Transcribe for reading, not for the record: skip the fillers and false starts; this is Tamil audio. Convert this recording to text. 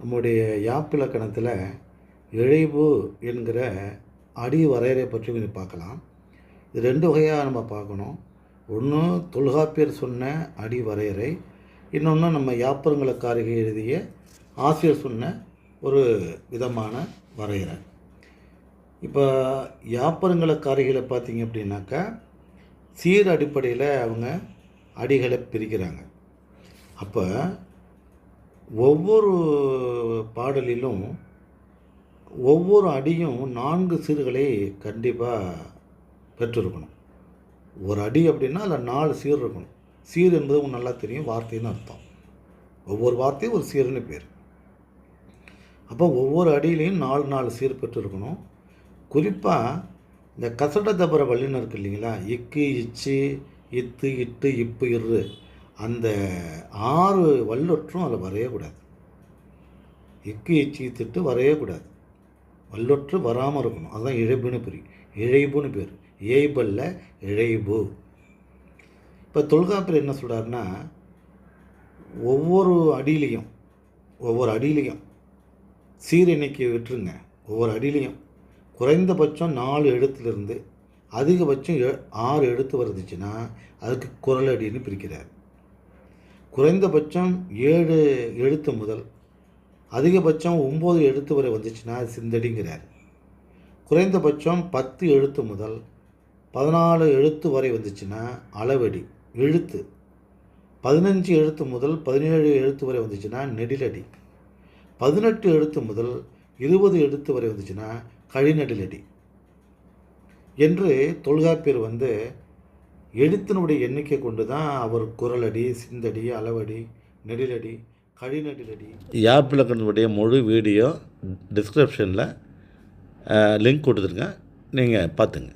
நம்முடைய யாப்பிலக்கணத்தில் இழைவு என்கிற அடி வரையறை பற்றி கொஞ்சம் பார்க்கலாம். இது 2 வகையாக நம்ம பார்க்கணும். ஒன்று தொல்காப்பியர் சொன்ன அடி வரையறை, இன்னொன்று நம்ம யாப்பருங்கலக்காரிகை எழுதிய ஆசிரியர் சொன்ன ஒரு விதமான வரையறை. இப்போ யாப்பருங்கலக்காரிகளை பார்த்தீங்க அப்படின்னாக்கா சீர் அடிப்படையில் அவங்க அடிகளை பிரிக்கிறாங்க. அப்போ ஒவ்வொரு பாடலிலும் ஒவ்வொரு அடியும் 4 சீர்களை கண்டிப்பாக பெற்றிருக்கணும். ஒரு அடி அப்படின்னா அதில் 4 சீர் இருக்கணும். சீர் என்பது உங்களுக்கு நல்லா தெரியும், வார்த்தைன்னு அர்த்தம். ஒவ்வொரு வார்த்தையும் ஒரு சீர்னு பேர். அப்போ ஒவ்வொரு அடியிலையும் 4 சீர் பெற்றிருக்கணும். குறிப்பாக இந்த கசட தபர வல்லினம் இருக்குது இல்லைங்களா, இக்கு இச்சு இத்து இட்டு இப்பு இரு, அந்த 6 வல்லொற்றும் அதில் வரையக்கூடாது. இக்கு இச்சு இத்துட்டு வரையக்கூடாது. வல்லொற்று வராமல் இருக்கணும். அதுதான் இழைபுன்னு பேர். ஏய்பல்ல இழைபு. இப்போ தொல்காப்பியர் என்ன சொல்கிறாருன்னா, ஒவ்வொரு அடியிலையும் சீர் எண்ணிக்கை விட்டுருங்க. ஒவ்வொரு அடியிலையும் குறைந்தபட்சம் 4 எழுத்துலேருந்து அதிகபட்சம் 6 எழுத்து வருதுச்சுன்னா அதுக்கு குரல் அடின்னு பிரிக்கிறார். குறைந்தபட்சம் 7 எழுத்து முதல் அதிகபட்சம் 9 எழுத்து வரை வந்துச்சுன்னா அது சிந்தடிங்கிறார். குறைந்தபட்சம் 10 எழுத்து முதல் 14 எழுத்து வரை வந்துச்சுன்னா அளவடி எழுத்து. 15 எழுத்து முதல் 17 எழுத்து வரை வந்துச்சுன்னா நெடிலடி. 18 எழுத்து முதல் 20 எழுத்து வரை வந்துச்சுன்னா கழிநெடிலடி என்று தொல்காப்பியர் எழுத்தினுடைய எண்ணிக்கை கொண்டு தான் அவர் குரலடி, சிந்தடி, அளவடி, நெடிலடி, கழிநெடிலடி. யாப்பிலக்கணத்துடைய முழு வீடியோ டிஸ்கிரிப்ஷனில் லிங்க் கொடுத்துருங்க, நீங்கள் பார்த்துங்க.